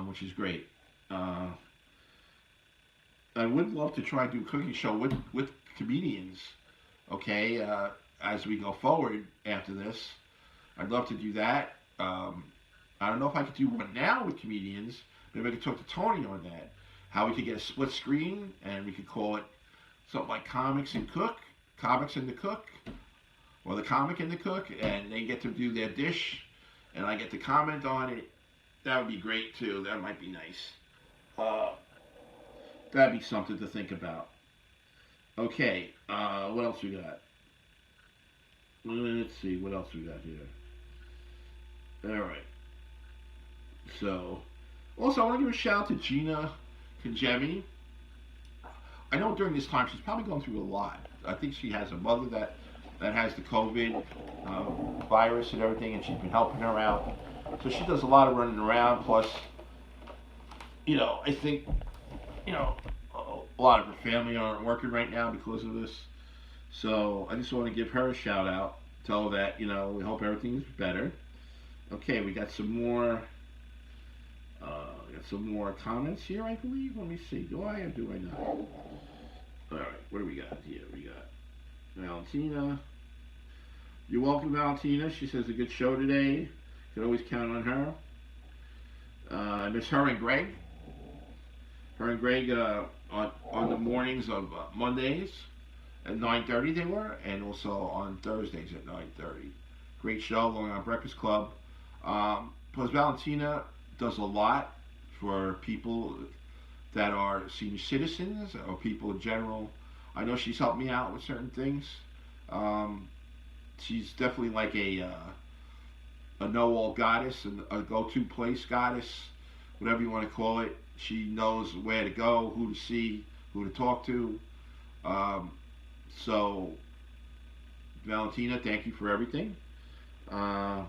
which is great. I would love to try and do a cooking show with comedians, okay, as we go forward after this. I'd love to do that. I don't know if I could do one now with comedians. Maybe I could talk to Tony on that. How we could get a split screen and we could call it something like Comics and Cook, Comics and the Cook, or the Comic and the Cook, and they get to do their dish and I get to comment on it. That would be great too. That might be nice. That'd be something to think about. Okay, what else we got? Let's see, what else we got here? Alright. So, also I want to give a shout out to Gina Kajemi. I know during this time she's probably going through a lot. I think she has a mother that has the COVID virus and everything, and she's been helping her out. So she does a lot of running around. Plus, I think, a lot of her family aren't working right now because of this. So I just want to give her a shout out. Tell her that, we hope everything's better. Okay, we got some more. Comments here, I believe. Let me see. Do I or do I not? All right. What do we got here? We got Valentina. You're welcome, Valentina. She says a good show today. Can always count on her. I miss her and Greg. Her and Greg on the mornings of Mondays at 9:30 they were, and also on Thursdays at 9:30. Great show going on Breakfast Club. Plus Valentina does a lot for people that are senior citizens or people in general. I know she's helped me out with certain things. She's definitely like a know-all goddess and a go-to place goddess, whatever you want to call it. She knows where to go, who to see, who to talk to. So, Valentina, thank you for everything. What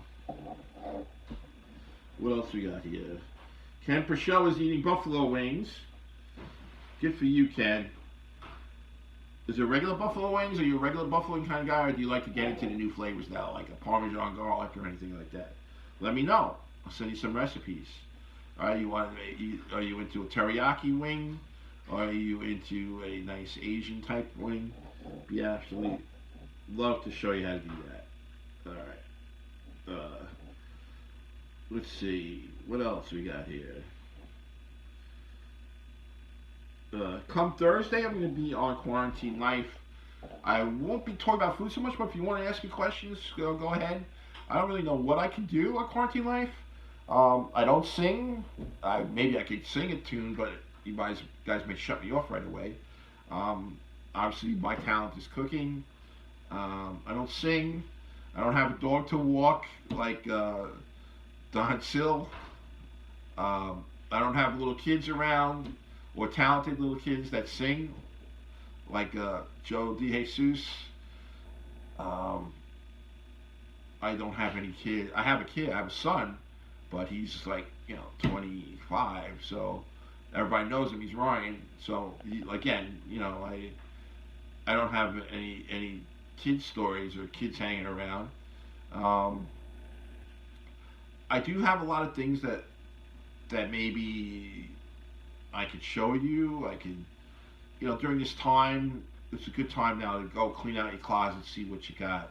else we got here? Ken Purcell is eating buffalo wings. Good for you, Ken. Is it regular buffalo wings? Are you a regular buffalo wing kind of guy, or do you like to get into the new flavors now, like a Parmesan garlic or anything like that? Let me know. I'll send you some recipes. Are you into a teriyaki wing, or are you into a nice Asian type wing? Be absolutely love to show you how to do that. All right. Let's see. What else we got here? Come Thursday, I'm going to be on Quarantine Life. I won't be talking about food so much, but if you want to ask me questions, go ahead. I don't really know what I can do on Quarantine Life. I don't sing. Maybe I could sing a tune, but you guys may shut me off right away. Obviously, my talent is cooking. I don't sing. I don't have a dog to walk like Don Sill. I don't have little kids around, or talented little kids that sing, like Joe DeJesus. I don't have any kids. I have a kid. I have a son, but he's like 25. So everybody knows him. He's Ryan. So again, I don't have any kid stories or kids hanging around. I do have a lot of things that maybe I could show you. I could during this time, it's a good time now to go clean out your closet, see what you got.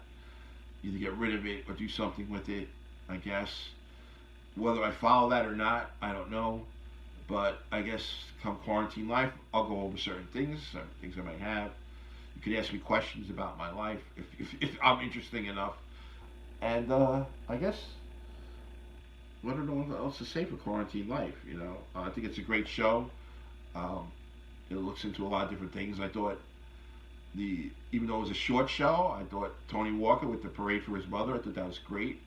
Either get rid of it or do something with it, I guess. Whether I follow that or not, I don't know. But I guess come quarantine life, I'll go over certain things I might have. You could ask me questions about my life if I'm interesting enough. And I guess I don't know what else to say for quarantine life. I think it's a great show. Um, it looks into a lot of different things. I thought even though it was a short show, I thought Tony Walker with the parade for his mother, I thought that was great.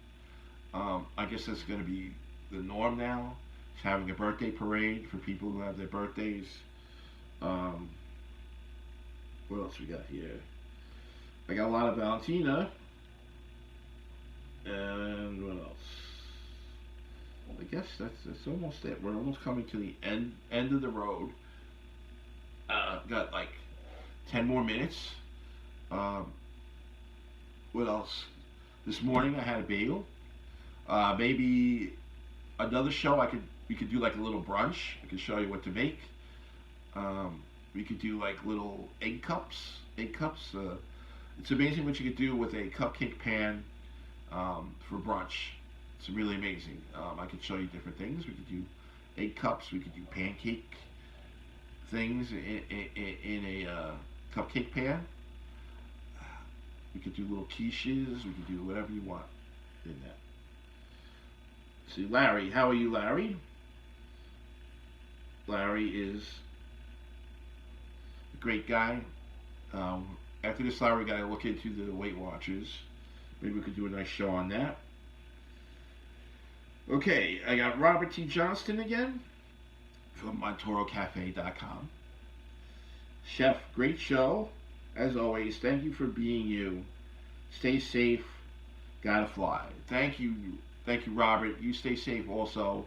I guess that's going to be the norm now. It's having a birthday parade for people who have their birthdays. Um, what else we got here? I got a lot of Valentina. And what else? I guess that's almost it. We're almost coming to the end of the road. Got like 10 more minutes. What else? This morning I had a bagel. Maybe another show we could do like a little brunch. I could show you what to make. We could do like little egg cups. It's amazing what you could do with a cupcake pan for brunch. It's really amazing. I could show you different things. We could do egg cups. We could do pancake things in a cupcake pan. We could do little quiches. We could do whatever you want in that. See, Larry. How are you, Larry? Larry is a great guy. After this, Larry, we got to look into the Weight Watchers. Maybe we could do a nice show on that. Okay, I got Robert T. Johnston again from MontoroCafe.com. Chef, great show. As always, thank you for being you. Stay safe. Gotta fly. Thank you, Robert. You stay safe also.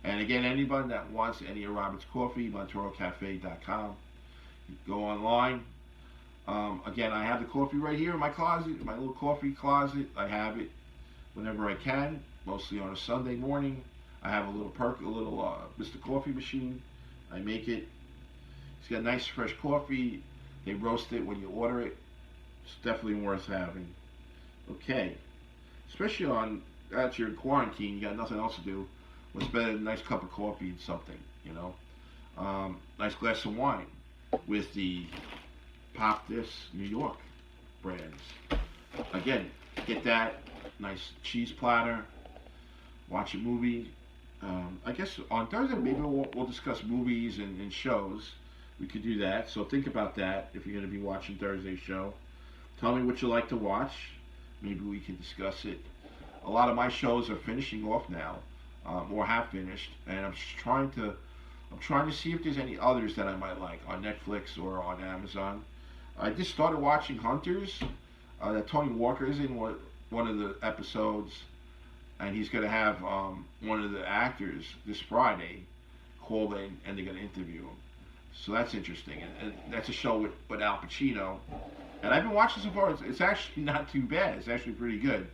And again, anybody that wants any of Robert's coffee, MontoroCafe.com. Go online. Again, I have the coffee right here in my closet, my little coffee closet. I have it whenever I can, mostly on a Sunday morning. I have a little Mr. Coffee machine. I make it. It's got nice fresh coffee. They roast it when you order it. It's definitely worth having. Okay, especially after you're in quarantine, you got nothing else to do. What's better than a nice cup of coffee and something, nice glass of wine with the Pop This New York brands. Again, get that nice cheese platter. Watch a movie. I guess on Thursday maybe we'll discuss movies and shows. We could do that. So think about that if you're going to be watching Thursday's show. Tell me what you like to watch. Maybe we can discuss it. A lot of my shows are finishing off now, or have finished, and I'm trying to see if there's any others that I might like on Netflix or on Amazon. I just started watching Hunters. That Tony Walker is in one of the episodes, and he's going to have one of the actors this Friday call in, and they're going to interview him. So that's interesting, and that's a show with Al Pacino. And I've been watching so far. It's actually not too bad. It's actually pretty good.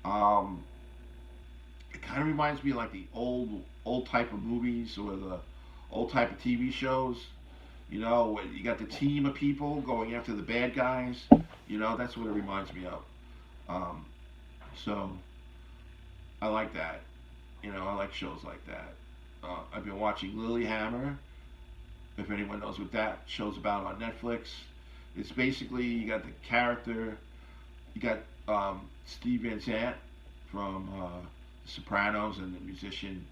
It kind of reminds me of like the old type of movies or the old type of TV shows. When you got the team of people going after the bad guys. That's what it reminds me of. So I like that. I like shows like that. I've been watching Lilyhammer. If anyone knows what that show's about on Netflix. It's basically, you got the character, you got Steve Van Zandt from The Sopranos and the musician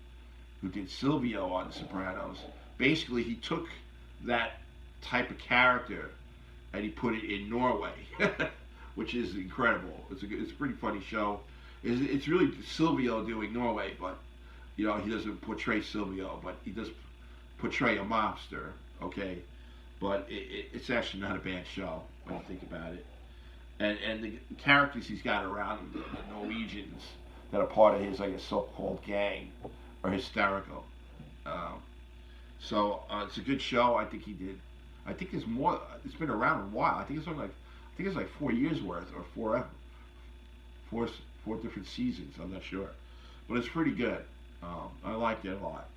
who did Silvio on The Sopranos. Basically, he took that type of character and he put it in Norway, which is incredible. It's a pretty funny show. It's really Silvio doing Norway, but he doesn't portray Silvio, but he does portray a mobster, okay? But it's actually not a bad show when you think about it. And the characters he's got around him, the Norwegians that are part of his, so-called gang, are hysterical. So it's a good show. I think he did. I think there's more. It's been around a while. I think it's like 4 years worth or four different seasons. I'm not sure, but it's pretty good. I liked it a lot.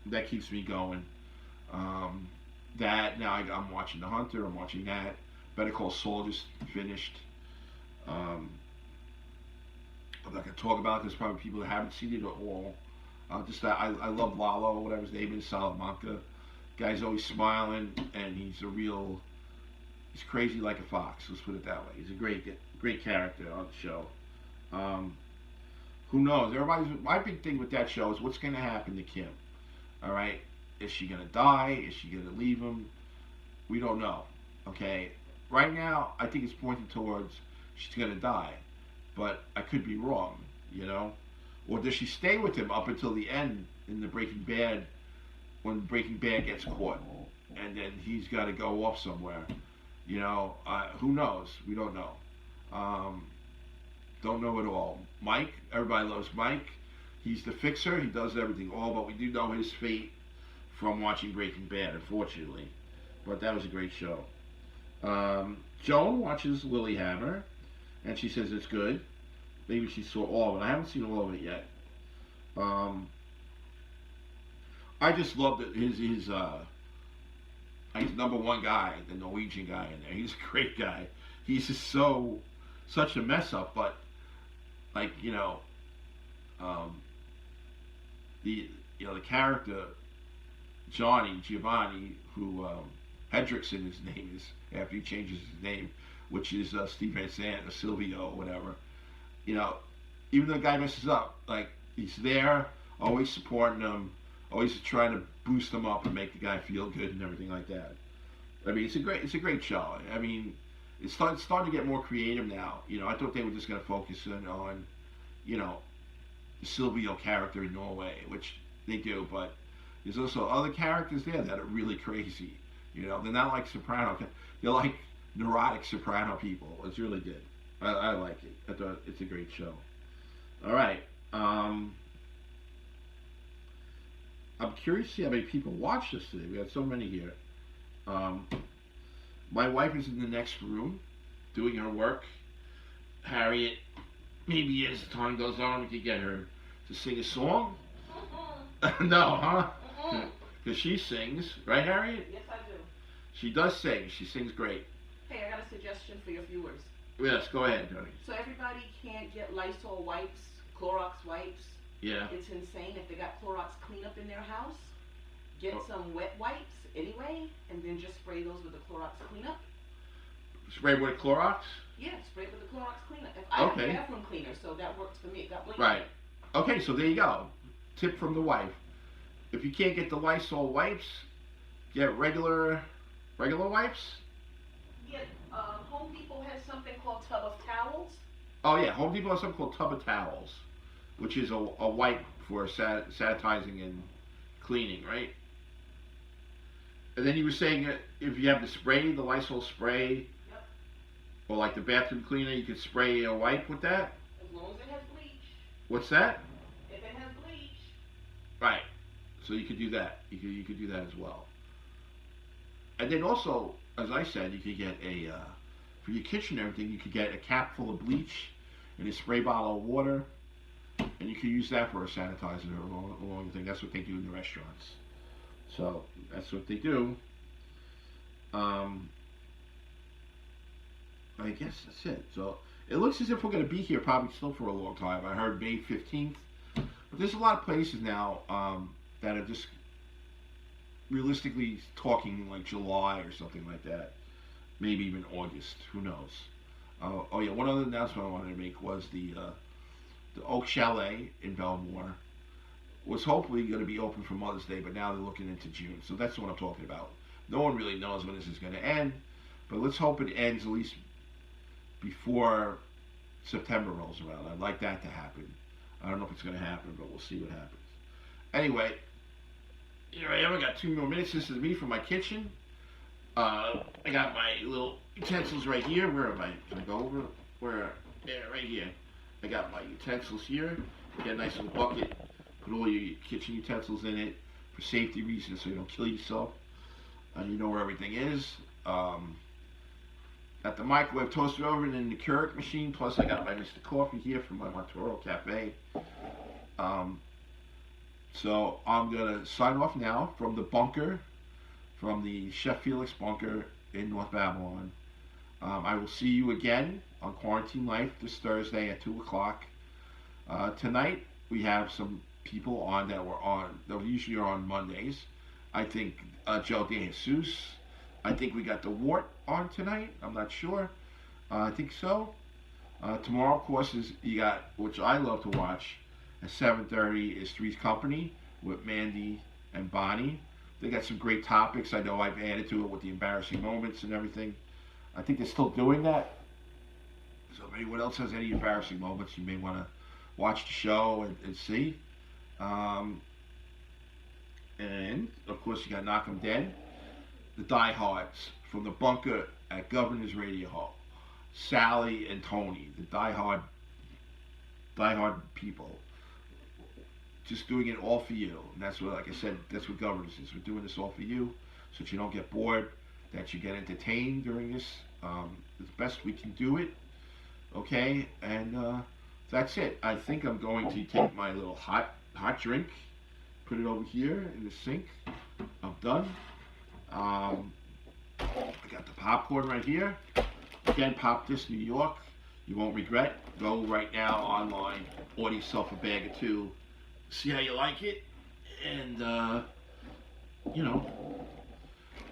That keeps me going. that. Now I'm watching The Hunter. I'm watching that. Better Call Saul just finished. Um, I'm not gonna talk about it because probably people that haven't seen it at all. Just that I love Lalo, whatever his name is, Salamanca. Guy's always smiling, and he's crazy like a fox. Let's put it that way. He's a great character on the show. Um, who knows? My big thing with that show is what's gonna happen to Kim. All right, is she gonna die? Is she gonna leave him? We don't know. Okay, right now I think it's pointing towards she's gonna die, but I could be wrong. You know, or does she stay with him up until the end in the Breaking Bad when Breaking Bad gets caught, and then he's got to go off somewhere. Who knows? We don't know. Um, don't know at all. Mike, everybody loves Mike. He's the fixer. He does everything all, but we do know his fate from watching Breaking Bad, unfortunately. But that was a great show. Joan watches Lilyhammer, and she says it's good. Maybe she saw all of it. I haven't seen all of it yet. I just love that his number one guy, the Norwegian guy in there. He's a great guy. He's just such a mess up, but like the character Giovanni, who Hendrickson his name is after he changes his name, which is Steve Van Sant or Silvio or whatever. Even though the guy messes up, like he's there, always supporting him, always trying to boost him up and make the guy feel good and everything like that. I mean, it's a great show. I mean, it's starting to get more creative now. I thought they were just going to focus on, the Silvio character in Norway, which they do, but there's also other characters there that are really crazy. They're not like Soprano. They're like neurotic Soprano people. It's really good. I like it. I thought it's a great show. All right. I'm curious to see how many people watch this today. We got so many here. My wife is in the next room doing her work. Harriet, maybe as time goes on, we could get her to sing a song. No, huh? Because she sings, right, Harriet? Yes, I do. She does sing. She sings great. Hey, I got a suggestion for your viewers. Yes, go ahead, Tony. So everybody can't get Lysol wipes, Clorox wipes. Yeah. It's insane. If they got Clorox cleanup in their house, get some wet wipes anyway, and then just spray those with the Clorox cleanup. Spray with Clorox? Yeah, spray with the Clorox cleanup. I have a bathroom cleaner, so that works for me. Got right. Okay, so there you go. Tip from the wife. If you can't get the Lysol wipes, get regular wipes. Yeah, Home Depot has something called Tub of Towels. Oh yeah, Home Depot has something called Tub of Towels, which is a wipe for sanitizing and cleaning, right? And then you were saying that if you have the spray, the Lysol spray, yep, or like the bathroom cleaner, you could spray a wipe with that? As long as it has bleach. What's that? If it has bleach. Right. So you could do that. You could do that as well. And then also, as I said, you could get for your kitchen and everything, you could get a cap full of bleach and a spray bottle of water, and you could use that for a sanitizer along the thing. That's what they do in the restaurants. So that's what they do. I guess that's it. So it looks as if we're going to be here probably still for a long time. I heard May 15th. But there's a lot of places now that are just realistically talking like July or something like that. Maybe even August. Who knows? Oh yeah, one other announcement I wanted to make was the Oak Chalet in Belmore was hopefully going to be open for Mother's Day, but now they're looking into June. So that's what I'm talking about. No one really knows when this is going to end, but let's hope it ends at least before September rolls around. I'd like that to happen. I don't know if it's going to happen, but we'll see what happens. Anyway, here I am. I got 2 more minutes. This is me from my kitchen. I got my little utensils right here. Where am I? Can I go over? Where? Yeah, right here. I got my utensils here. You get a nice little bucket. Put all your kitchen utensils in it for safety reasons, so you don't kill yourself. You know where everything is. Got the microwave, toaster oven, and the Keurig machine. Plus, I got my Mr. Coffee here from my Montoro Cafe. So I'm gonna sign off now from the bunker from the Chef Felix bunker in North Babylon. I will see you again on Quarantine Life this Thursday at 2 o'clock. Tonight, we have some people on that usually are on Mondays. I think Joe DeJesus. I think we got the Wart on tonight. I'm not sure. I think so. Tomorrow, of course, is you got, which I love to watch, at 7:30 is Three's Company with Mandy and Bonnie. They got some great topics. I know I've added to it with the embarrassing moments and everything. I think they're still doing that. So if anyone else has any embarrassing moments, you may want to watch the show and see. And, of course, you got Knock 'em Dead. The diehards from the bunker at Governor's Radio Hall. Sally and Tony, the diehard people. Just doing it all for you. And that's what, like I said, that's what Governors is. We're doing this all for you so that you don't get bored, that you get entertained during this. As best we can do it. Okay? And that's it. I think I'm going to take my little hot drink, put it over here in the sink. I'm done. I got the popcorn right here. Again, Pop This New York. You won't regret. Go right now online, order yourself a bag or two, see how you like it, and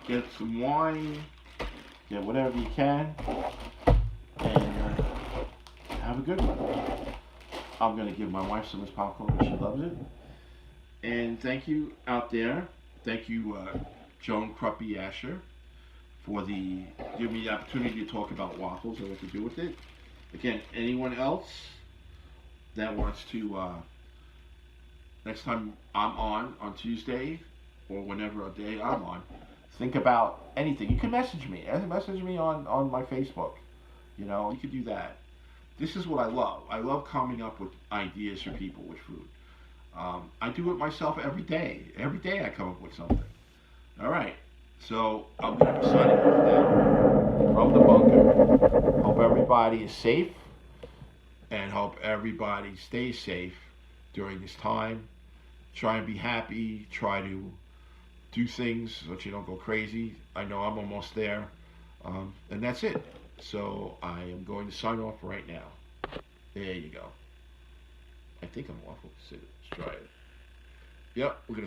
get some wine, get whatever you can, and have a good one. I'm gonna give my wife some of this popcorn because she loves it. And thank you out there. Thank you, Joan Cruppy Asher, for giving me the opportunity to talk about waffles and what to do with it. Again, anyone else that wants to, next time I'm on Tuesday, or whenever a day I'm on, think about anything. You can message me. Message me on my Facebook. You could do that. This is what I love. I love coming up with ideas for people with food. I do it myself every day. Every day I come up with something. All right. So I'm going to be signing off now from the bunker. Hope everybody is safe and hope everybody stays safe during this time. Try and be happy. Try to do things so that you don't go crazy. I know I'm almost there. And that's it. So I am going to sign off right now. There you go. I think I'm off. Let's try it. Yep, we're going to